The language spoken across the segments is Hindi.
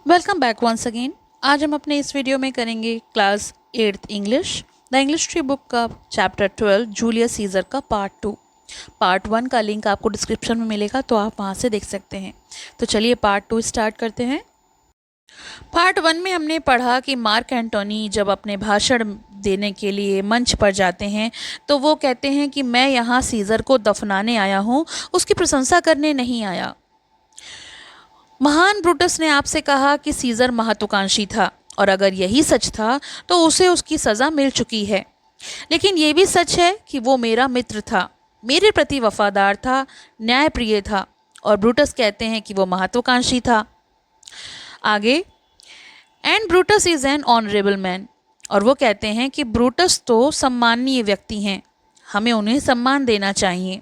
Welcome back once again. आज हम अपने इस वीडियो में करेंगे class 8th English the English tree book का चैप्टर 12 जूलियस सीजर का पार्ट 2। पार्ट 1 का लिंक आपको डिस्क्रिप्शन में मिलेगा, तो आप वहाँ से देख सकते हैं। तो चलिए पार्ट 2 स्टार्ट करते हैं। पार्ट 1 में हमने पढ़ा कि मार्क एंटोनी जब अपने भाषण देने के लिए मंच पर जाते हैं तो वो कहते हैं कि मैं यहाँ सीजर को दफनाने आया हूँ, उसकी प्रशंसा करने नहीं आया। महान ब्रूटस ने आपसे कहा कि सीजर महत्वाकांक्षी था, और अगर यही सच था तो उसे उसकी सज़ा मिल चुकी है। लेकिन ये भी सच है कि वो मेरा मित्र था, मेरे प्रति वफादार था, न्यायप्रिय था, और ब्रूटस कहते हैं कि वो महत्वाकांक्षी था। आगे, and Brutus is an honourable man, और वो कहते हैं कि ब्रूटस तो सम्माननीय व्यक्ति हैं, हमें उन्हें सम्मान देना चाहिए।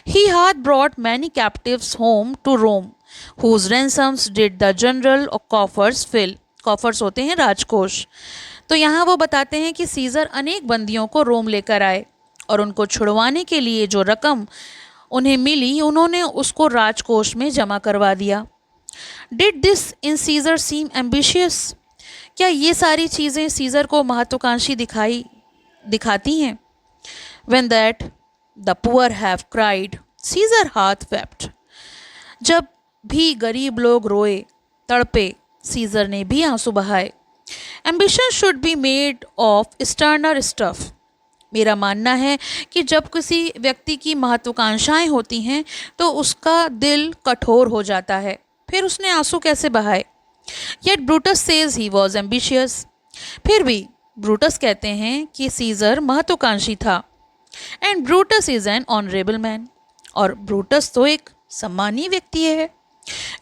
ही hath brought many captives home to Rome, whose ransoms did the general coffers fill. Coffers होते हैं राजकोष। तो यहाँ वो बताते हैं कि सीजर अनेक बंदियों को रोम लेकर आए, और उनको छुड़वाने के लिए जो रकम उन्हें मिली उन्होंने उसको राजकोष में जमा करवा दिया। Did this in Caesar seem ambitious? क्या ये सारी चीज़ें सीजर को महत्वाकांक्षी दिखाती हैं? When that the poor have cried, Caesar hath wept. जब भी गरीब लोग रोए तड़पे, सीजर ने भी आंसू बहाए। Ambition should be made of sterner stuff. मेरा मानना है कि जब किसी व्यक्ति की महत्वाकांक्षाएं होती हैं तो उसका दिल कठोर हो जाता है, फिर उसने आंसू कैसे बहाए? Yet Brutus says he was ambitious. फिर भी ब्रूटस कहते हैं कि सीजर महत्वाकांक्षी था। And Brutus is an honourable man, और ब्रूटस तो एक सम्मानीय व्यक्ति है।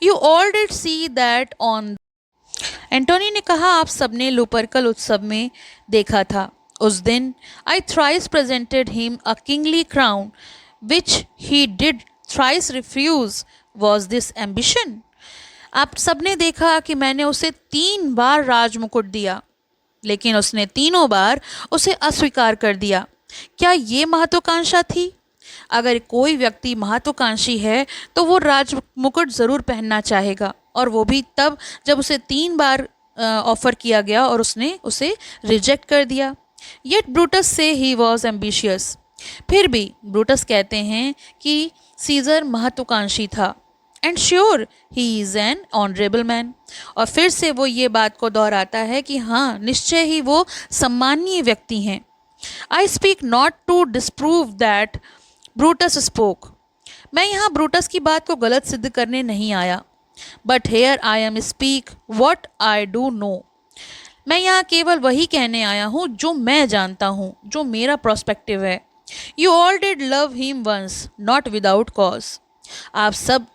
You all did see that on. Antony ने कहा, आप सबने लुपर्कल उत्सव में देखा था। उस दिन I thrice presented him a kingly crown which he did thrice refuse. Was this ambition? आप सबने देखा कि मैंने उसे 3 बार राजमुकुट दिया, लेकिन उसने तीनों बार उसे अस्वीकार कर दिया। क्या ये महत्वाकांक्षा थी? अगर कोई व्यक्ति महत्वाकांक्षी है तो वो राजमुकुट ज़रूर पहनना चाहेगा, और वो भी तब जब उसे 3 बार ऑफ़र किया गया और उसने उसे रिजेक्ट कर दिया। येट ब्रूटस से ही वॉज एम्बिशियस। फिर भी ब्रूटस कहते हैं कि सीजर महत्वाकांक्षी था। And sure he is an honourable man, और फिर से वो ये बात को दोहराता है कि हाँ, निश्चय ही वो सम्मानीय व्यक्ति हैं। I speak not to disprove that Brutus spoke. मैं यहाँ ब्रूटस की बात को गलत सिद्ध करने नहीं आया। But here I am speak what I do know. मैं यहाँ केवल वही कहने आया हूँ जो मैं जानता हूँ, जो मेरा प्रोस्पेक्टिव है। You all did love him once, not without cause. आप सब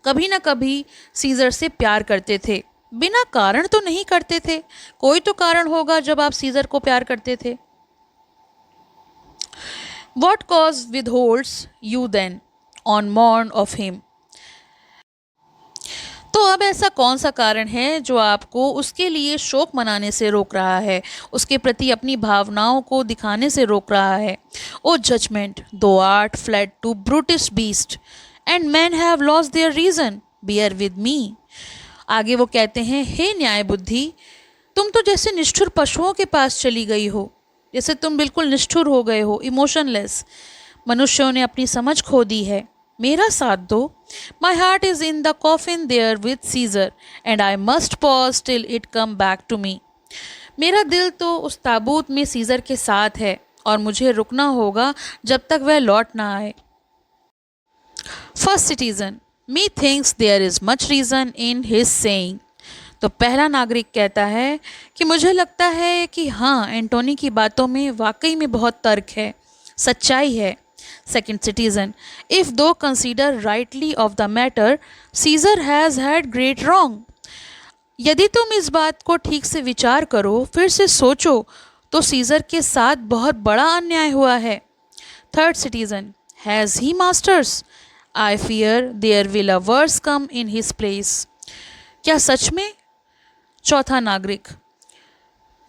कभी ना कभी सीजर से प्यार करते थे, बिना कारण तो नहीं करते थे। कोई तो कारण होगा जब आप सीजर को प्यार करते थे। What cause withholds you then on mourn of him? तो अब ऐसा कौन सा कारण है जो आपको उसके लिए शोक मनाने से रोक रहा है, उसके प्रति अपनी भावनाओं को दिखाने से रोक रहा है? O judgment, thou art fled to brutish beast and man have lost their reason, bear with me. आगे वो कहते हैं, हे न्याय बुद्धि, तुम तो जैसे निष्ठुर पशुओं के पास चली गई हो, जैसे तुम बिल्कुल निष्ठुर हो गए हो, इमोशनलेस। मनुष्यों ने अपनी समझ खो दी है। मेरा साथ दो। My heart is in the coffin there with Caesar and I must pause till it come back to me. मेरा दिल तो उस ताबूत में सीजर के साथ है, और मुझे रुकना होगा जब तक वह लौट ना आए। First citizen, methinks there is much reason in his saying. तो पहला नागरिक कहता है कि मुझे लगता है कि हाँ, एंटोनी की बातों में वाकई में बहुत तर्क है, सच्चाई है। Second citizen, if thou consider rightly of the matter, Caesar has had great wrong. यदि तुम इस बात को ठीक से विचार करो, फिर से सोचो, तो सीजर के साथ बहुत बड़ा अन्याय हुआ है। Third citizen, has he masters? I fear there will a worse come in his place. क्या सच में? चौथा नागरिक,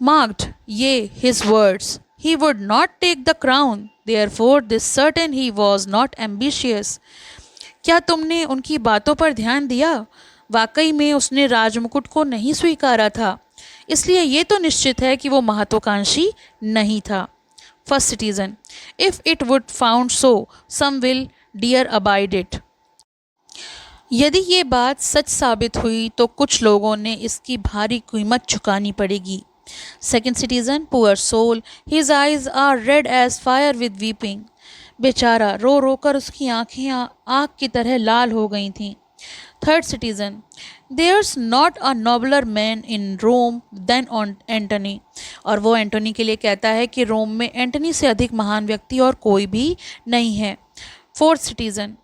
marked ye his words, he would not take the crown, therefore this certain he was not ambitious. क्या तुमने उनकी बातों पर ध्यान दिया? वाकई में उसने राजमुकुट को नहीं स्वीकारा था, इसलिए ये तो निश्चित है कि वो महत्वाकांक्षी नहीं था। First citizen, if it would found so, some will dear abide it. यदि ये बात सच साबित हुई तो कुछ लोगों ने इसकी भारी कीमत चुकानी पड़ेगी। Second citizen, poor soul, his eyes are red as fire with weeping. बेचारा, रो रो कर उसकी आंखें आग की तरह लाल हो गई थीं। Third citizen, there's not a nobler man in Rome than Antony. और वो एंटोनी के लिए कहता है कि रोम में एंटनी से अधिक महान व्यक्ति और कोई भी नहीं है। Fourth citizen,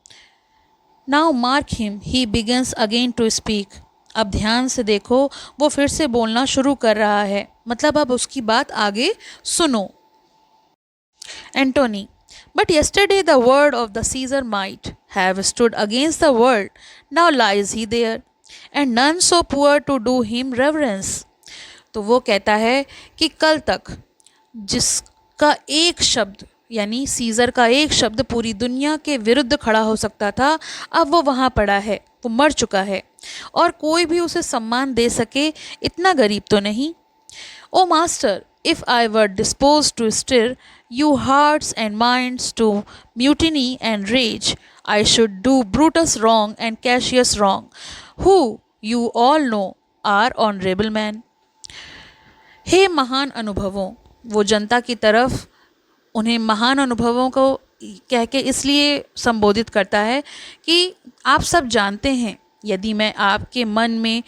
now mark him, he begins again to speak. अब ध्यान से देखो, वो फिर से बोलना शुरू कर रहा है, मतलब अब उसकी बात आगे सुनो। Antony, but yesterday the word of the Caesar might have stood against the world. Now lies he there, and none so poor to do him reverence. तो वो कहता है कि कल तक जिसका एक शब्द, यानी सीजर का एक शब्द पूरी दुनिया के विरुद्ध खड़ा हो सकता था, अब वो वहाँ पड़ा है, वो मर चुका है और कोई भी उसे सम्मान दे सके इतना गरीब तो नहीं। ओ master, if I were disposed to stir you hearts and minds to mutiny and rage, I should do Brutus wrong and Cassius wrong, who you all know are honorable men. हे महान अनुभवों, वो जनता की तरफ उन्हें महान अनुभवों को कह के इसलिए संबोधित करता है कि आप सब जानते हैं, यदि मैं आपके मन में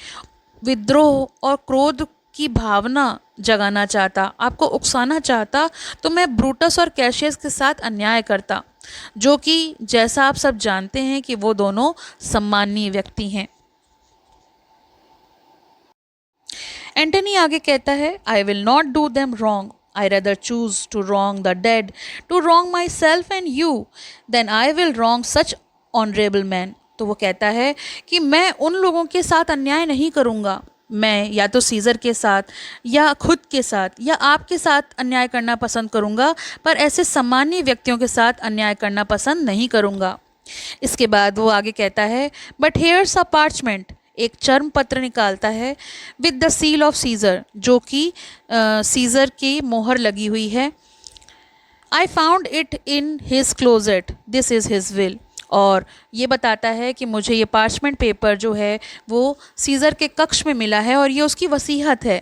विद्रोह और क्रोध की भावना जगाना चाहता, आपको उकसाना चाहता, तो मैं ब्रूटस और कैशियस के साथ अन्याय करता, जो कि जैसा आप सब जानते हैं कि वो दोनों सम्माननीय व्यक्ति हैं। एंटनी आगे कहता है, I will not do them wrong, I rather choose to wrong the dead, to wrong myself and you, then I will wrong such honorable men. तो वो कहता है कि मैं उन लोगों के साथ अन्याय नहीं करूँगा, मैं या तो सीज़र के साथ या खुद के साथ या आपके साथ अन्याय करना पसंद करूँगा, पर ऐसे सम्मानीय व्यक्तियों के साथ अन्याय करना पसंद नहीं करूँगा। इसके बाद वो आगे कहता है, बट हेयर्स अ पार्चमेंट, एक चर्म पत्र निकालता है, with the seal of Caesar, जो कि सीज़र की मोहर लगी हुई है। I found it in his closet, this is his will. और ये बताता है कि मुझे ये पार्चमेंट पेपर जो है वो सीज़र के कक्ष में मिला है और ये उसकी वसीयत है।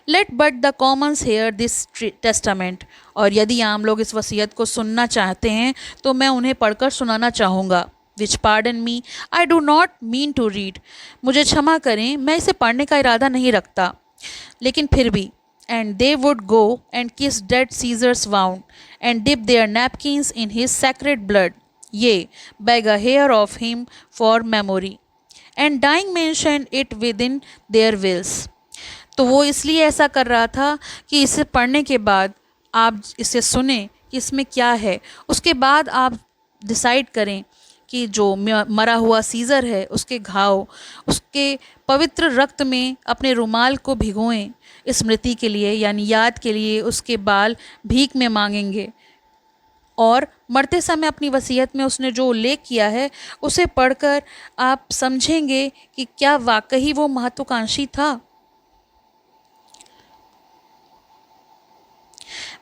Let but the commons hear this testament, और यदि आम लोग इस वसीयत को सुनना चाहते हैं तो मैं उन्हें पढ़कर सुनाना चाहूँगा। Which pardon me, I do not mean to read, मुझे क्षमा करें, मैं इसे पढ़ने का इरादा नहीं रखता, लेकिन फिर भी। And they would go and kiss dead Caesar's wounds and dip their napkins in his sacred blood, yea beg a hair of him for memory and dying mention it within their wills. तो वो इसलिए ऐसा कर रहा था कि इसे पढ़ने के बाद आप इसे सुने कि इसमें क्या है, उसके बाद आप डिसाइड करें कि जो मरा हुआ सीज़र है उसके घाव, उसके पवित्र रक्त में अपने रुमाल को भिगोएं, स्मृति के लिए यानी याद के लिए उसके बाल भीख में मांगेंगे, और मरते समय अपनी वसीयत में उसने जो उल्लेख किया है उसे पढ़कर आप समझेंगे कि क्या वाकई वो महत्वाकांक्षी था।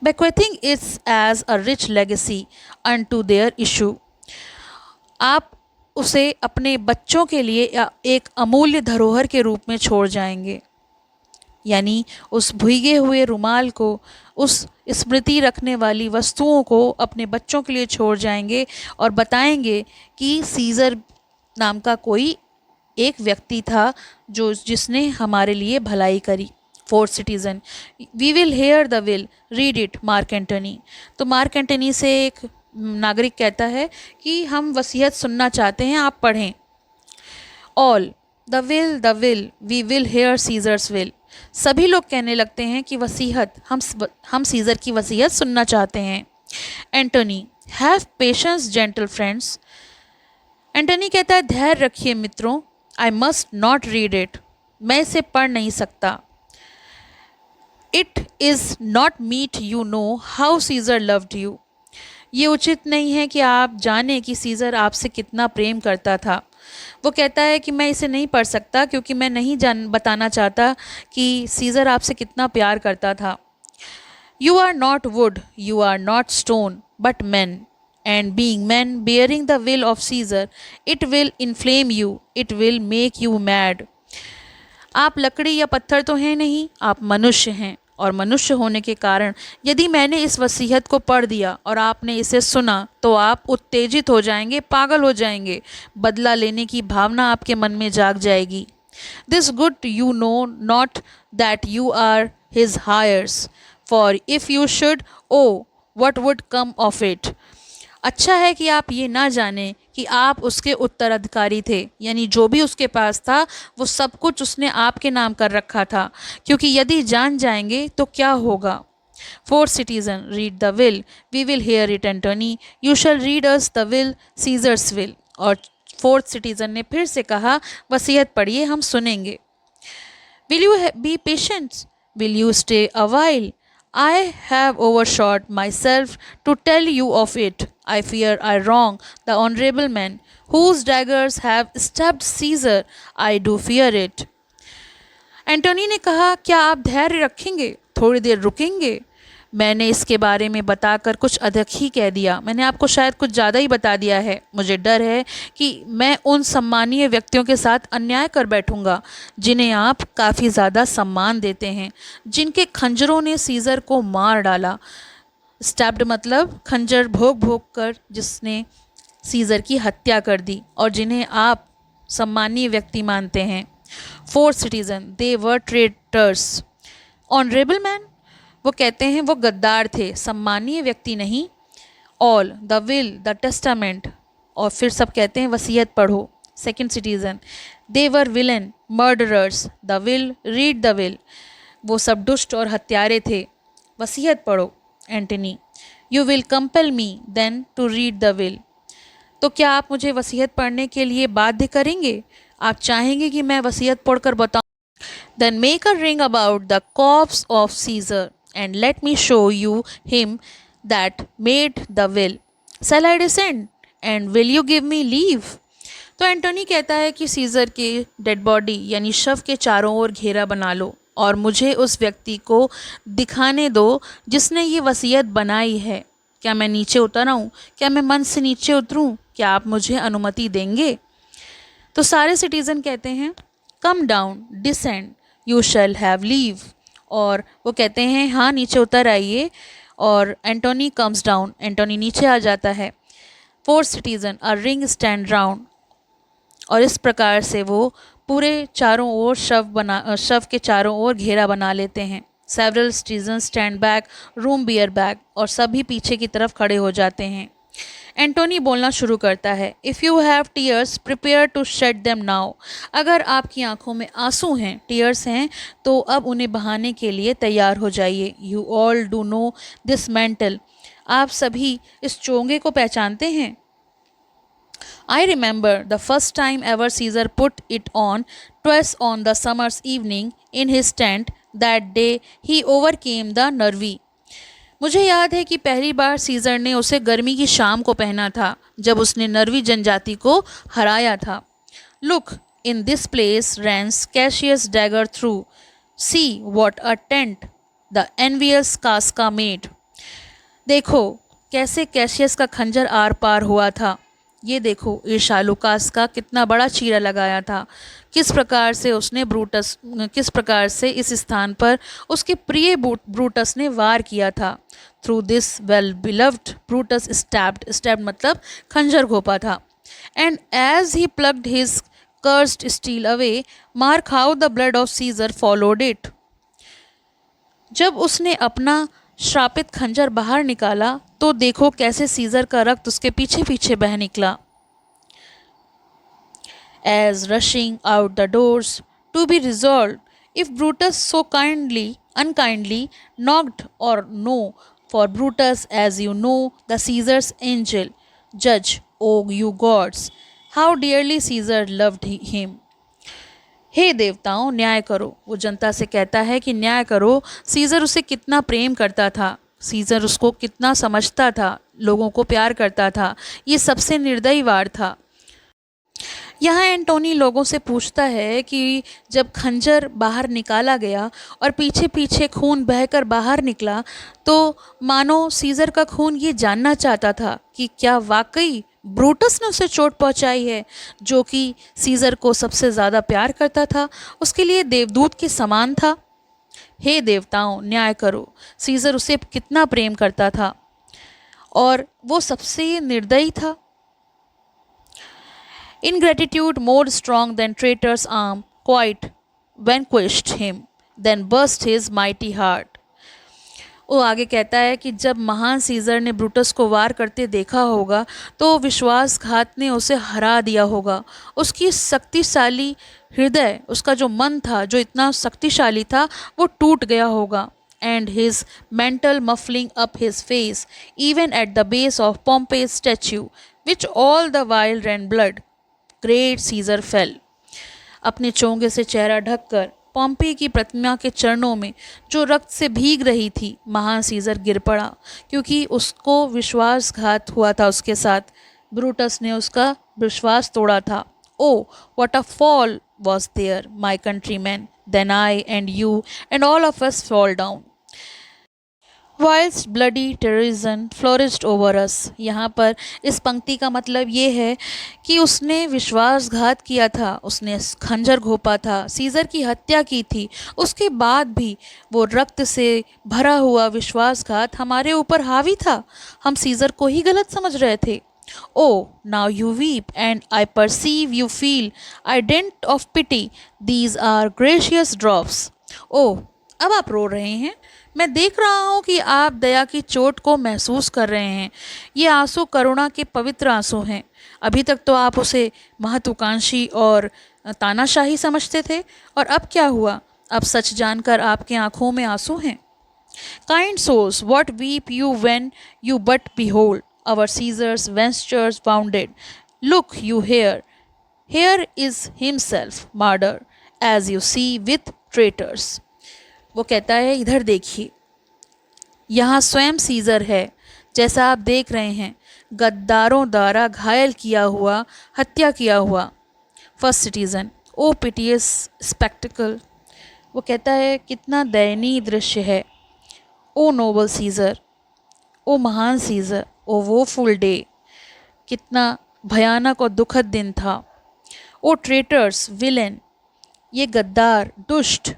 Bequeathing is as a rich legacy unto their issue, आप उसे अपने बच्चों के लिए एक अमूल्य धरोहर के रूप में छोड़ जाएंगे, यानी उस भीगे हुए रुमाल को, उस स्मृति रखने वाली वस्तुओं को अपने बच्चों के लिए छोड़ जाएंगे और बताएंगे कि सीज़र नाम का कोई एक व्यक्ति था जिसने हमारे लिए भलाई करी। Fourth citizen, we will hear the will, read it Mark Antony. तो मार्क एंटनी से एक नागरिक कहता है कि हम वसीयत सुनना चाहते हैं, आप पढ़ें। All the will we will hear Caesar's will, सभी लोग कहने लगते हैं कि वसीयत, हम सीज़र की वसीयत सुनना चाहते हैं। Antony, have patience gentle friends, Antony कहता है धैर्य रखिए मित्रों। I must not read it, मैं इसे पढ़ नहीं सकता। It is not meet you know how Caesar loved you, ये उचित नहीं है कि आप जानें कि सीज़र आपसे कितना प्रेम करता था। वो कहता है कि मैं इसे नहीं पढ़ सकता क्योंकि मैं नहीं बताना चाहता कि सीज़र आपसे कितना प्यार करता था। You are not wood, you are not stone, but men. And being men, bearing the will of Caesar, it will inflame you, it will make you mad. आप लकड़ी या पत्थर तो हैं नहीं, आप मनुष्य हैं। और मनुष्य होने के कारण यदि मैंने इस वसीयत को पढ़ दिया और आपने इसे सुना तो आप उत्तेजित हो जाएंगे, पागल हो जाएंगे, बदला लेने की भावना आपके मन में जाग जाएगी। This good you know not that you are his heirs, for if you should o what would come of it. अच्छा है कि आप ये ना जानें कि आप उसके उत्तराधिकारी थे, यानी जो भी उसके पास था वो सब कुछ उसने आपके नाम कर रखा था, क्योंकि यदि जान जाएंगे तो क्या होगा। Fourth citizen, read the will, we will hear it Antony, you shall read us the will, Caesar's will. और फोर्थ सिटीजन ने फिर से कहा, वसीयत पढ़िए, हम सुनेंगे। Will you be patient, will you stay a while, I have overshot myself to tell you of it. I fear I wrong the honorable men whose daggers have stabbed Caesar. I do fear it. Antony ने कहा, क्या आप धैर्य रखेंगे, थोड़ी देर रुकेंगे? मैंने इसके बारे में बताकर कुछ अधिक ही कह दिया, मैंने आपको शायद कुछ ज़्यादा ही बता दिया है। मुझे डर है कि मैं उन सम्मानीय व्यक्तियों के साथ अन्याय कर बैठूंगा जिन्हें आप काफ़ी ज़्यादा सम्मान देते हैं, जिनके खंजरों ने सीज़र को मार डाला। स्टैब्ड मतलब खंजर भोग भोग कर जिसने सीज़र की हत्या कर दी, और जिन्हें आप सम्मानीय व्यक्ति मानते हैं। Fourth citizen, they were traitors. Honourable man, वो कहते हैं वो गद्दार थे, सम्मानीय व्यक्ति नहीं। All, the will, the testament, और फिर सब कहते हैं वसीयत पढ़ो। Second citizen, they were villains, murderers, the will, read the will, वो सब दुष्ट और हत्यारे थे, वसीयत पढ़ो। Antony, you will compel me then to read the will, तो क्या आप मुझे वसीयत पढ़ने के लिए बाध्य करेंगे? आप चाहेंगे कि मैं वसीयत पढ़कर बताऊं? Then make a ring about the corpse of Caesar and let me show you him that made the will. Shall I descend? And will you give me leave? तो एंटोनी कहता है कि सीज़र के डेड बॉडी यानी शव के चारों ओर घेरा बना लो और मुझे उस व्यक्ति को दिखाने दो जिसने ये वसीयत बनाई है। क्या मैं नीचे उतर आऊँ? क्या मैं मन से नीचे उतरूँ? क्या आप मुझे अनुमति देंगे? तो सारे सिटीज़न कहते हैं, come down, descend, you shall have leave. और वो कहते हैं हाँ नीचे उतर आइए, और एंटोनी कम्स डाउन, एंटोनी नीचे आ जाता है। Fourth citizen, a ring stand round, और इस प्रकार से वो पूरे चारों ओर शव के चारों ओर घेरा बना लेते हैं। Several citizen stand back, room bear back, और सभी पीछे की तरफ खड़े हो जाते हैं। एंटोनी बोलना शुरू करता है, if you have tears prepare to shed them now. अगर आपकी आंखों में आंसू हैं, टीयर्स हैं, तो अब उन्हें बहाने के लिए तैयार हो जाइए। You all do know this mantle, आप सभी इस चोंगे को पहचानते हैं। I remember the first time ever Caesar put it on, 'twas on the summer's evening in his tent. That day he overcame the nervy. मुझे याद है कि पहली बार सीज़र ने उसे गर्मी की शाम को पहना था जब उसने नर्वी जनजाति को हराया था। Look, in this place ran Cassius dagger through, see what a rent the envious Casca made. देखो कैसे कैशियस का खंजर आर पार हुआ था, ये देखो ईर्ष्यालु कास्का कितना बड़ा चीरा लगाया था। किस प्रकार से इस स्थान पर उसके प्रिय ब्रूटस ने वार किया था। Through this well beloved Brutus stabbed मतलब खंजर घोपा था। And as he plucked his cursed steel away, mark how the blood of Caesar followed it. जब उसने अपना श्रापित खंजर बाहर निकाला तो देखो कैसे सीजर का रक्त उसके पीछे पीछे बह निकला। As rushing out the doors to be resolved, if Brutus so unkindly knocked, or no, for Brutus, as you know, the Caesar's angel, judge, oh you gods, how dearly Caesar loved him. हे देवताओं, न्याय करो। वो जनता से कहता है कि न्याय करो, सीज़र उसे कितना प्रेम करता था, सीज़र उसको कितना समझता था, लोगों को प्यार करता था, ये सबसे निर्दयी वार था। यहाँ एंटोनी लोगों से पूछता है कि जब खंजर बाहर निकाला गया और पीछे पीछे खून बहकर बाहर निकला तो मानो सीज़र का खून ये जानना चाहता था कि क्या वाकई ब्रूटस ने उसे चोट पहुंचाई है, जो कि सीज़र को सबसे ज़्यादा प्यार करता था, उसके लिए देवदूत के समान था। हे देवताओं, न्याय करो, सीज़र उसे कितना प्रेम करता था और वो सबसे निर्दयी था। Ingratitude more strong than traitor's arm quite vanquished him, then burst his mighty heart. वो आगे कहता है कि जब महान सीज़र ने ब्रूटस को वार करते देखा होगा तो विश्वासघात ने उसे हरा दिया होगा। उसकी शक्तिशाली हृदय, उसका जो मन था जो इतना शक्तिशाली था, वो टूट गया होगा। And his mental muffling up his face, even at the base of Pompey's statue, which all the while ran blood. Great Caesar fell. अपने चोंगे से चेहरा ढककर पॉम्पे की प्रतिमा के चरणों में जो रक्त से भीग रही थी, महान सीज़र गिर पड़ा, क्योंकि उसको विश्वासघात हुआ था उसके साथ। ब्रूटस ने उसका विश्वास तोड़ा था। O what a fall was there my countrymen, then I and you and all of us fall down whilst bloody terrorism flourished over us. यहाँ पर इस पंक्ति का मतलब ये है कि उसने विश्वासघात किया था, उसने खंजर घोंपा था, सीज़र की हत्या की थी, उसके बाद भी वो रक्त से भरा हुआ विश्वासघात हमारे ऊपर हावी था। हम सीज़र को ही गलत समझ रहे थे। O now you weep and I perceive you feel I dent of pity, these are gracious drops. ओ अब आप रो रहे हैं, मैं देख रहा हूँ कि आप दया की चोट को महसूस कर रहे हैं। ये आंसू करुणा के पवित्र आंसू हैं। अभी तक तो आप उसे महत्वाकांक्षी और तानाशाही समझते थे, और अब क्या हुआ? अब सच जानकर आपके आंखों में आंसू हैं। Kind souls, what weep you when you but behold our Caesar's ventures wounded? Look you here. Here is himself murder, as you see with traitors. वो कहता है, इधर देखिए, यहाँ स्वयं सीज़र है, जैसा आप देख रहे हैं, गद्दारों द्वारा घायल किया हुआ, हत्या किया हुआ। फर्स्ट सिटीज़न, ओ पिटियस स्पेक्टिकल। वो कहता है, कितना दयनीय दृश्य है। ओ नोबल सीज़र, ओ महान सीज़र, ओ वोफुल डे, कितना भयानक और दुखद दिन था। ओ ट्रेटर्स, विलेन, ये गद्दार, दुष्ट।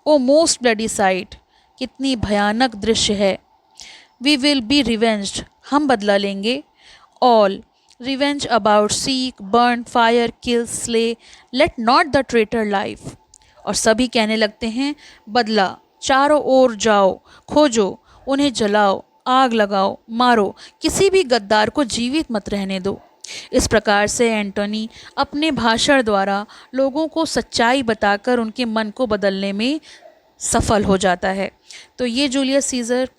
ओ मोस्ट ब्लडी साइट, कितनी भयानक दृश्य है। वी विल बी रिवेंज्ड, हम बदला लेंगे। All revenge about seek burn fire kill slay, let not the traitor life. और सभी कहने लगते हैं, बदला, चारों ओर जाओ, खोजो, उन्हें जलाओ, आग लगाओ, मारो, किसी भी गद्दार को जीवित मत रहने दो। इस प्रकार से एंटोनी अपने भाषण द्वारा लोगों को सच्चाई बताकर उनके मन को बदलने में सफल हो जाता है। तो ये जूलियस सीज़र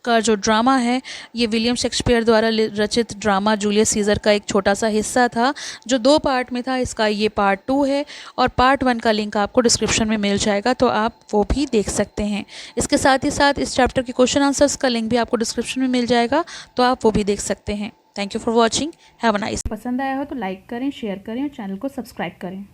का जो ड्रामा है, ये विलियम शेक्सपियर द्वारा रचित ड्रामा जूलियस सीज़र का एक छोटा सा हिस्सा था, जो 2 पार्ट में था। इसका ये पार्ट 2 है, और पार्ट 1 का लिंक आपको डिस्क्रिप्शन में मिल जाएगा, तो आप वो भी देख सकते हैं। इसके साथ ही साथ इस चैप्टर के क्वेश्चन आंसर्स का लिंक भी आपको डिस्क्रिप्शन में मिल जाएगा, तो आप वो भी देख सकते हैं। Thank you for watching, have a nice. पसंद आया हो तो लाइक करें, शेयर करें और चैनल को सब्सक्राइब करें।